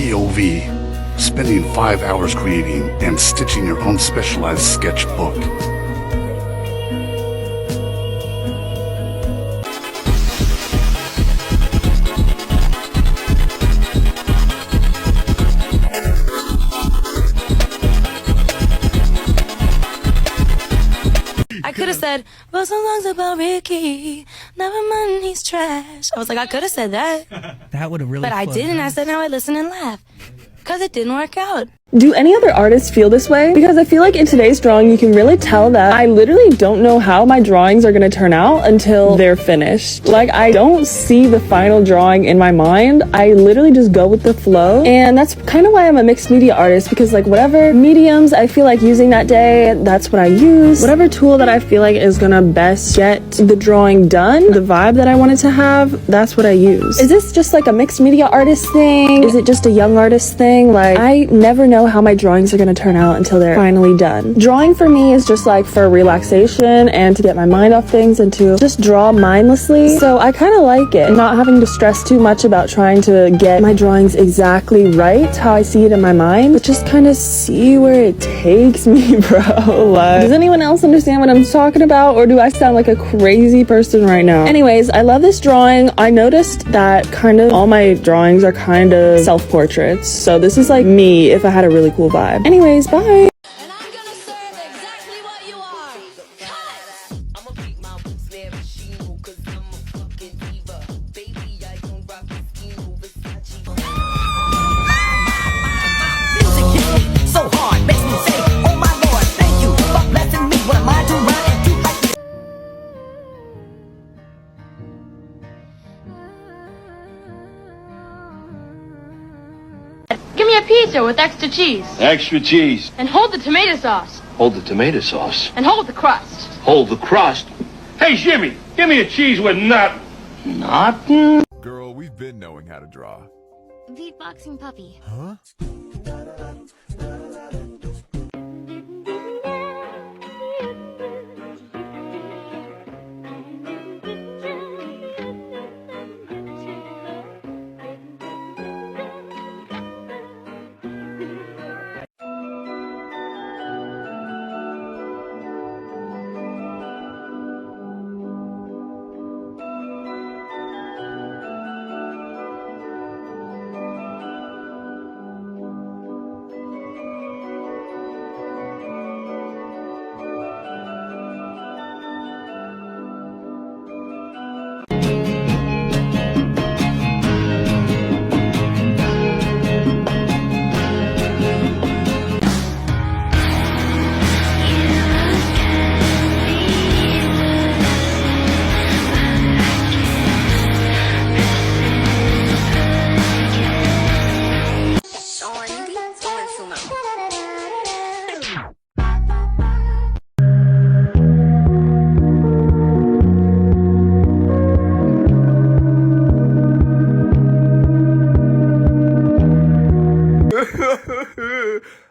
POV, spending 5 hours creating and stitching your own specialized sketchbook. I could have said, well, some songs about Ricky, never mind, he's trash. I was like, I could have said that. That would have really. But I didn't. I said, now I listen and laugh. Because it didn't work out. Do any other artists feel this way? Because I feel like in today's drawing, you can really tell that I literally don't know how my drawings are gonna turn out until they're finished. Like, I don't see the final drawing in my mind. I literally just go with the flow. And that's kind of why I'm a mixed media artist, because like whatever mediums I feel like using that day, that's what I use. Whatever tool that I feel like is gonna best get the drawing done, the vibe that I want it to have, that's what I use. Is this just like a mixed media artist thing? Is it just a young artist thing? Like, I never know how my drawings are going to turn out until they're finally done. Drawing for me is just like for relaxation and to get my mind off things and to just draw mindlessly. So I kind of like it, not having to stress too much about trying to get my drawings exactly right, how I see it in my mind, but just kind of see where it takes me, bro. Like, does anyone else understand what I'm talking about, or do I sound like a crazy person right now? Anyways, I love this drawing. I noticed that kind of all my drawings are kind of self-portraits. So this is like me if I had a really cool vibe. Anyways, bye. And I'm gonna serve exactly what you are. Cut! I'ma beat my snare machine, cause I'm a fucking diva. Baby, I don't rock this emo Versace. Music hits me so hard, makes me say, oh my lord, thank you for blessing me. What am I to run and do like this? Give me a pizza with extra cheese. Extra cheese. And hold the tomato sauce. Hold the tomato sauce. And hold the crust. Hold the crust. Hey, Jimmy, give me a cheese with nothing. Nothing? Girl, we've been knowing how to draw. Beatboxing puppy. Huh?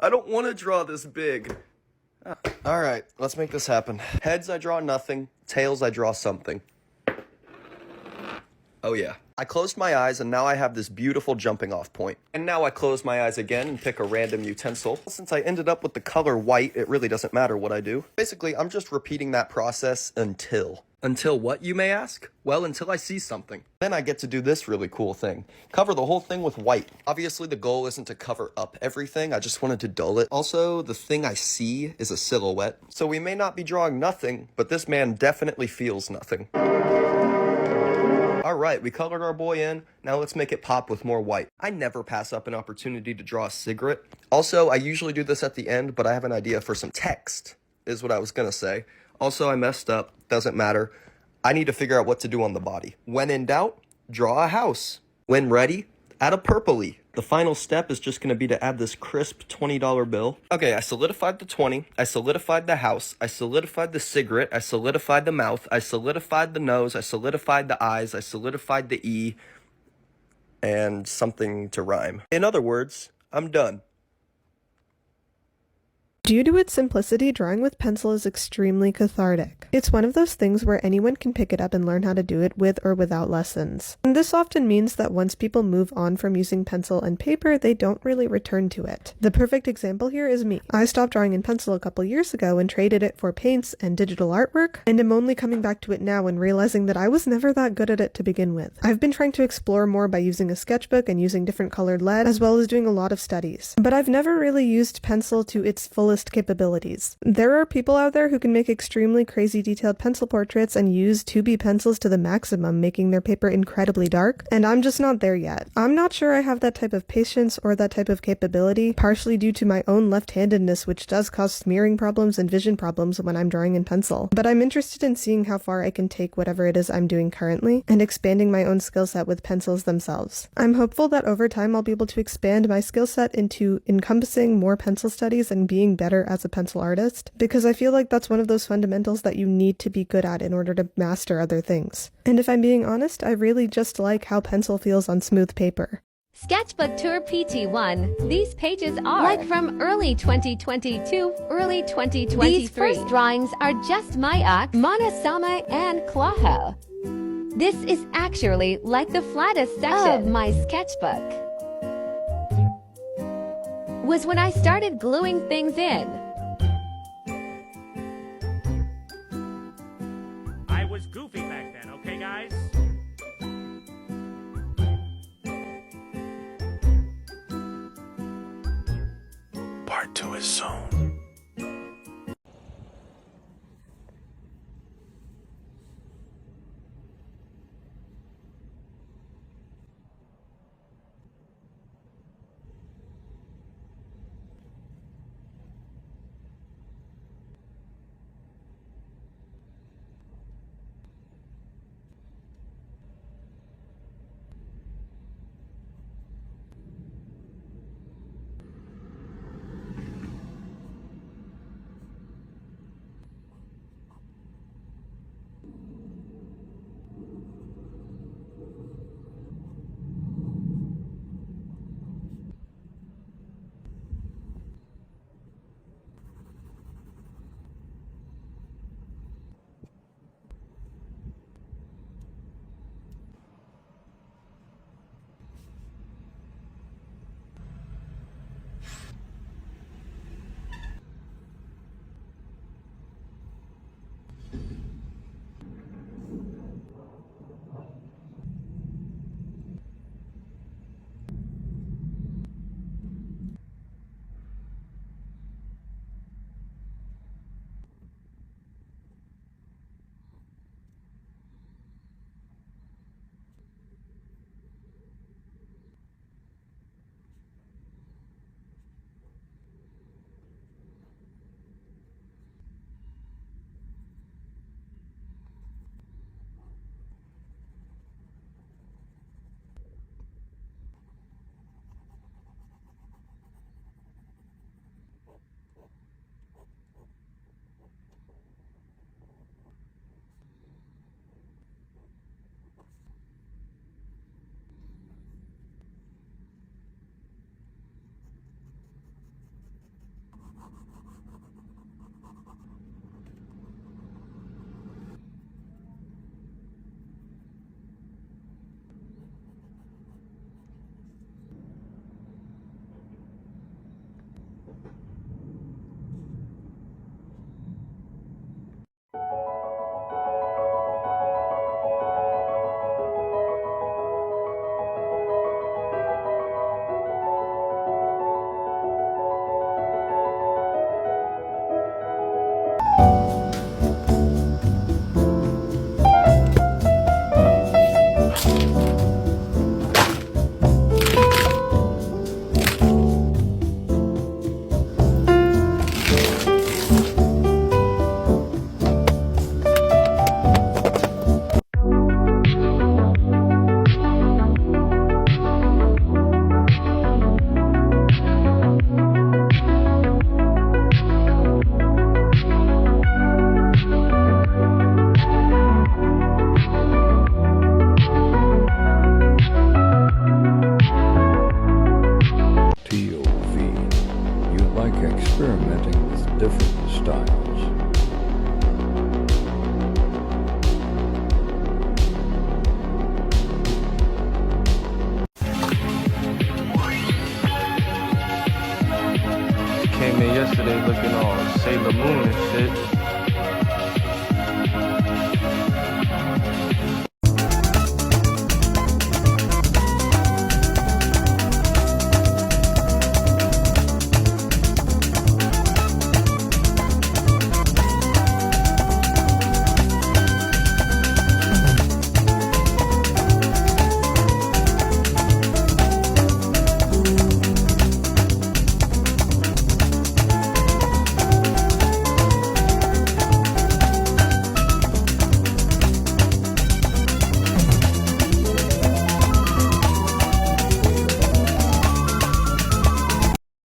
I don't want to draw this big. Alright, let's make this happen. Heads, I draw nothing. Tails, I draw something. Oh yeah. I closed my eyes and now I have this beautiful jumping off point. And now I close my eyes again and pick a random utensil. Since I ended up with the color white, it really doesn't matter what I do. Basically, I'm just repeating that process until. Until what, you may ask? Well, until I see something. Then I get to do this really cool thing. Cover the whole thing with white. Obviously, the goal isn't to cover up everything. I just wanted to dull it. Also, the thing I see is a silhouette. So we may not be drawing nothing, but this man definitely feels nothing. Alright, we colored our boy in. Now let's make it pop with more white. I never pass up an opportunity to draw a cigarette. Also, I usually do this at the end, but I have an idea for some text, is what I was gonna say. Also, I messed up. Doesn't matter. I need to figure out what to do on the body. When in doubt, draw a house. When ready, add a purpley. The final step is just going to be to add this crisp $20 bill. Okay, I solidified the 20. I solidified the house. I solidified the cigarette. I solidified the mouth. I solidified the nose. I solidified the eyes. I solidified the E. And something to rhyme. In other words, I'm done. Due to its simplicity, drawing with pencil is extremely cathartic. It's one of those things where anyone can pick it up and learn how to do it with or without lessons. And this often means that once people move on from using pencil and paper, they don't really return to it. The perfect example here is me. I stopped drawing in pencil a couple years ago and traded it for paints and digital artwork, and am only coming back to it now and realizing that I was never that good at it to begin with. I've been trying to explore more by using a sketchbook and using different colored lead, as well as doing a lot of studies. But I've never really used pencil to its fullest capabilities. There are people out there who can make extremely crazy detailed pencil portraits and use 2B pencils to the maximum, making their paper incredibly dark, and I'm just not there yet. I'm not sure I have that type of patience or that type of capability, partially due to my own left-handedness, which does cause smearing problems and vision problems when I'm drawing in pencil. But I'm interested in seeing how far I can take whatever it is I'm doing currently, and expanding my own skill set with pencils themselves. I'm hopeful that over time I'll be able to expand my skill set into encompassing more pencil studies and being better as a pencil artist, because I feel like that's one of those fundamentals that you need to be good at in order to master other things. And if I'm being honest, I really just like how pencil feels on smooth paper. Sketchbook Tour PT1. These pages are like from early 2020 to early 2023. These first drawings are just Mayak, Manasama, and Klaho. This is actually like the flattest section of my sketchbook. Was when I started gluing things in. I was goofy back then, okay, guys? Part 2 is soon. experimenting with different styles. Came in yesterday looking all Sailor Moon and shit.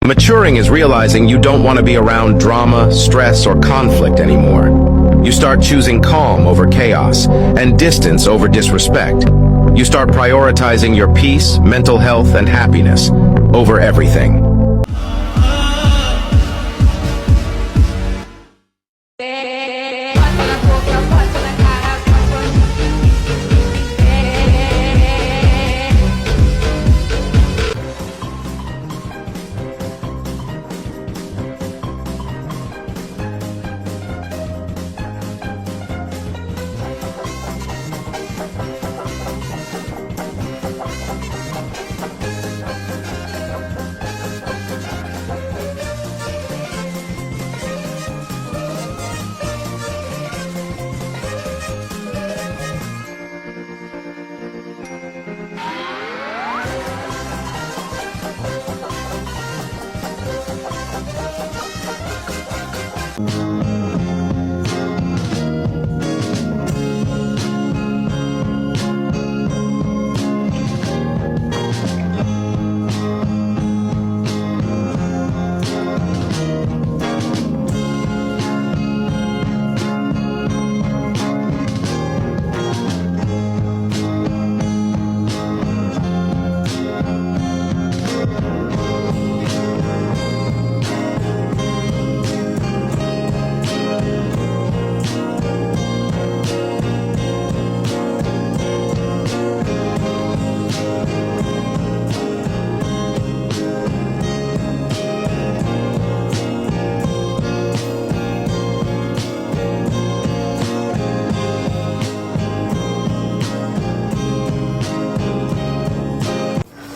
Maturing is realizing you don't want to be around drama, stress, or conflict anymore. You start choosing calm over chaos and distance over disrespect. You start prioritizing your peace, mental health, and happiness over everything.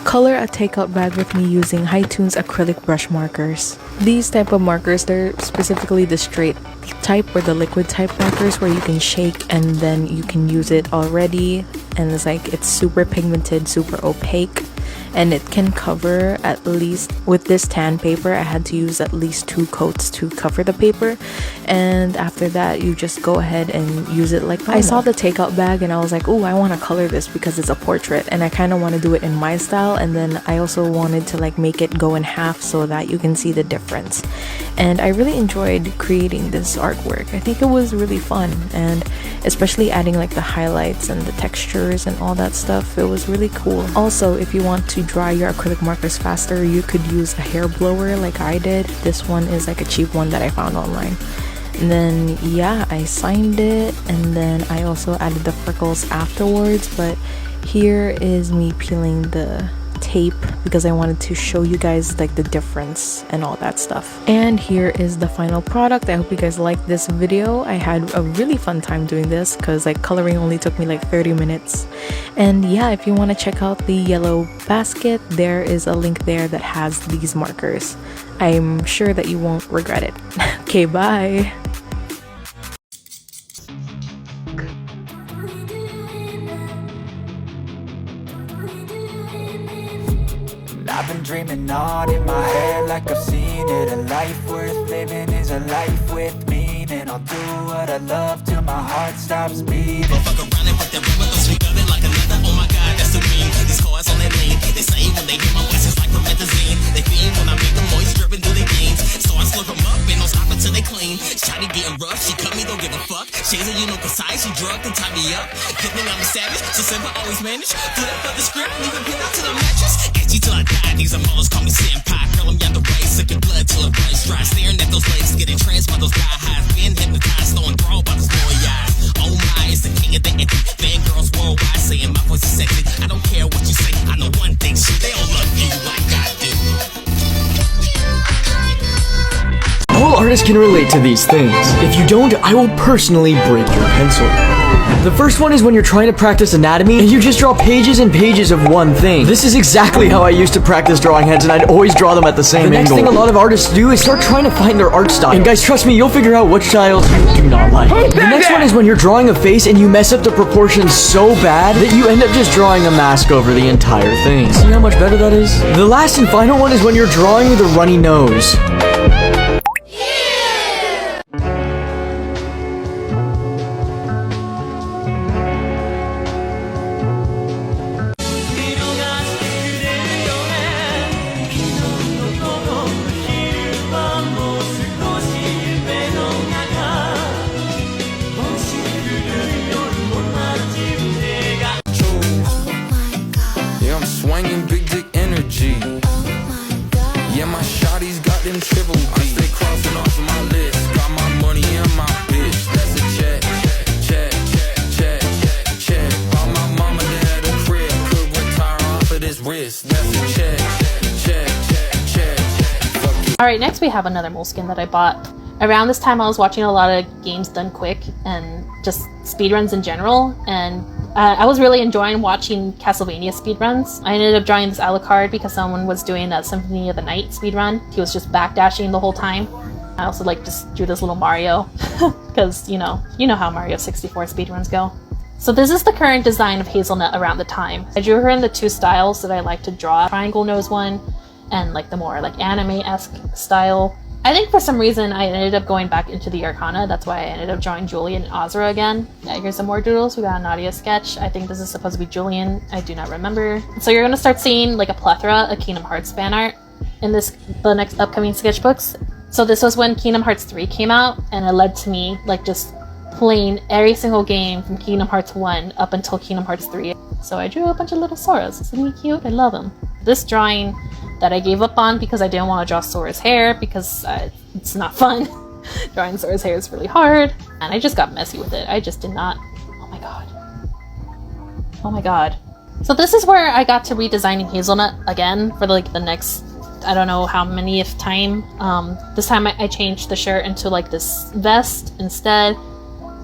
Color a takeout bag with me using High-Tunes acrylic brush markers. These type of markers, they're specifically the straight type or the liquid type markers where you can shake and then you can use it already, and it's super pigmented, super opaque, and it can cover at least, with this tan paper I had to use at least 2 coats to cover the paper, and after that you just go ahead and use it like normal. I saw the takeout bag and I was like, oh, I want to color this because it's a portrait and I kind of want to do it in my style, and then I also wanted to like make it go in half so that you can see the difference. And I really enjoyed creating this artwork. I think it was really fun, and especially adding like the highlights and the textures and all that stuff, it was really cool. Also, if you want to dry your acrylic markers faster, you could use a hair blower like I did. This one is like a cheap one that I found online. And then yeah, I signed it, and then I also added the freckles afterwards, but here is me peeling the tape because I wanted to show you guys like the difference and all that stuff. And here is the final product. I hope you guys liked this video. I had a really fun time doing this because like coloring only took me like 30 minutes. And yeah, if you want to check out the yellow basket, there is a link there that has these markers. I'm sure that you won't regret it. Okay, bye. I've been dreaming on in my head like I've seen it. A life worth living is a life with meaning. I'll do what I love till my heart stops beating. Fuck around and put the rubber, don't speak of it like another. Oh my god, that's the dream. These cars on their lane, they say when they hear my voice it's like promethazine. They feel when I make them moist, dripping through their jeans. So I slurp them up and don't stop until they clean. Shawty getting rough, she cut me, don't give a fuck. Shades you know precise, she drugged and tie me up. Hit me, I'm a savage, so simple, always manage. Flip for the script, leave it pinned out to the mattress. Catch you till I die, these are models call me senpai. Girl, I'm young the race, suck your blood till it runs dry. Staring artists can relate to these things. If you don't, I will personally break your pencil. The first one is when you're trying to practice anatomy and you just draw pages and pages of one thing. This is exactly how I used to practice drawing heads, and I'd always draw them at the same angle. The next thing a lot of artists do is start trying to find their art style. And guys, trust me, you'll figure out which styles you do not like. The next one is when you're drawing a face and you mess up the proportions so bad that you end up just drawing a mask over the entire thing. See how much better that is? The last and final one is when you're drawing with a runny nose. Swinging big dick energy. Yeah, my shawty's got them triple D. I stay crossing off of my list. Got my money and my bitch. That's a check, check, check, check, check. Bought my mama dad a crib. Could retire off of this wrist. That's a check, check, check, check. Alright, next we have another moleskin that I bought. Around this time I was watching a lot of games done quick and just speedruns in general, and I was really enjoying watching Castlevania speedruns. I ended up drawing this Alucard because someone was doing a Symphony of the Night speedrun. He was just backdashing the whole time. I also just drew this little Mario because you know how Mario 64 speedruns go. So this is the current design of Hazelnut around the time. I drew her in the two styles that I like to draw, triangle nose one and the more anime-esque style. I think for some reason I ended up going back into the Arcana. That's why I ended up drawing Julian and Azra again. Yeah, here's some more doodles. We got a Nadia sketch. I think this is supposed to be Julian. I do not remember. So you're going to start seeing a plethora of Kingdom Hearts fan art in the next upcoming sketchbooks. So this was when Kingdom Hearts 3 came out, and it led to me just playing every single game from Kingdom Hearts 1 up until Kingdom Hearts 3. So I drew a bunch of little Soras. Isn't he cute? I love him. This drawing that I gave up on because I didn't want to draw Sora's hair because it's not fun. Drawing Sora's hair is really hard, and I just got messy with it. I just did not. Oh my god. Oh my god. So this is where I got to redesigning Hazelnut again for the next, I don't know how many time. This time I changed the shirt into this vest instead.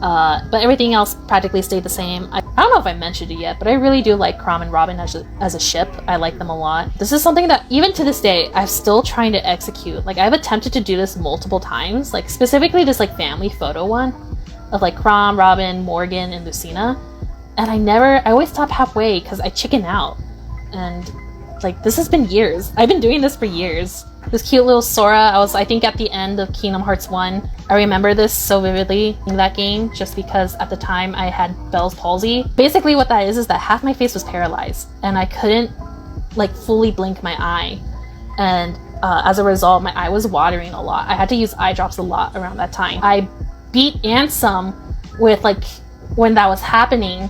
But everything else practically stayed the same. I don't know if I mentioned it yet, but I really do like Crom and Robin as a ship. I like them a lot. This is something that even to this day I'm still trying to execute. I've attempted to do this multiple times, specifically this family photo one of Crom, Robin, Morgan, and Lucina, and I always stop halfway because I chicken out. And this has been years. I've been doing this for years. This cute little Sora, I think at the end of Kingdom Hearts 1. I remember this so vividly in that game just because at the time I had Bell's palsy. Basically what that is that half my face was paralyzed and I couldn't fully blink my eye. And as a result, my eye was watering a lot. I had to use eye drops a lot around that time. I beat Ansem with when that was happening,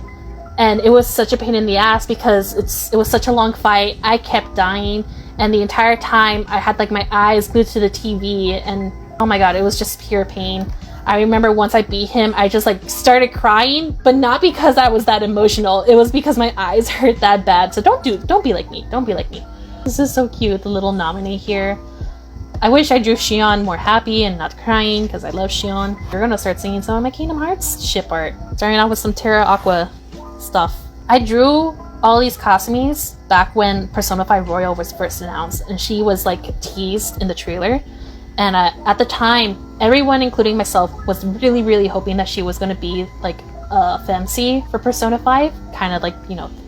and it was such a pain in the ass because it was such a long fight. I kept dying. And the entire time I had my eyes glued to the TV, and oh my god, it was just pure pain. I remember once I beat him, I just started crying, but not because I was that emotional. It was because my eyes hurt that bad. So don't be like me. Don't be like me. This is so cute, the little nominee here. I wish I drew Shion more happy and not crying because I love Shion. We're gonna start seeing some of my Kingdom Hearts ship art. Starting off with some Terra Aqua stuff. I drew all these Kasumis back when Persona 5 Royal was first announced, and she was teased in the trailer. And at the time, everyone, including myself, was really hoping that she was going to be a Femc for Persona 5, kind of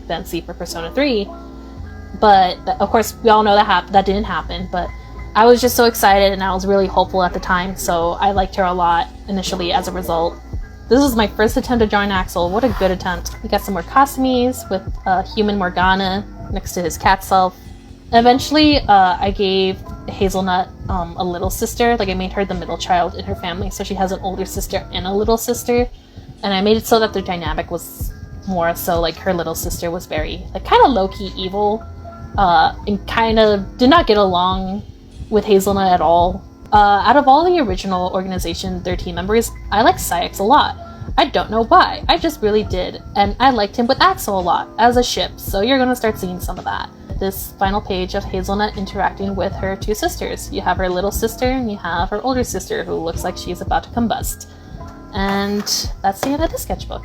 Femc for Persona 3. But of course, we all know that didn't happen. But I was just so excited, and I was really hopeful at the time, so I liked her a lot initially as a result. This is my first attempt at drawing Axel. What a good attempt. We got some more Kasumis with human Morgana next to his cat self. Eventually, I gave Hazelnut a little sister. I made her the middle child in her family, so she has an older sister and a little sister. And I made it so that their dynamic was more so her little sister was very kind of low-key evil, and kind of did not get along with Hazelnut at all. Out of all the original organization, their team members, I like Saix a lot. I don't know why, I just really did, and I liked him with Axel a lot, as a ship, so you're gonna start seeing some of that. This final page of Hazelnut interacting with her two sisters. You have her little sister and you have her older sister who looks like she's about to combust. And that's the end of the sketchbook.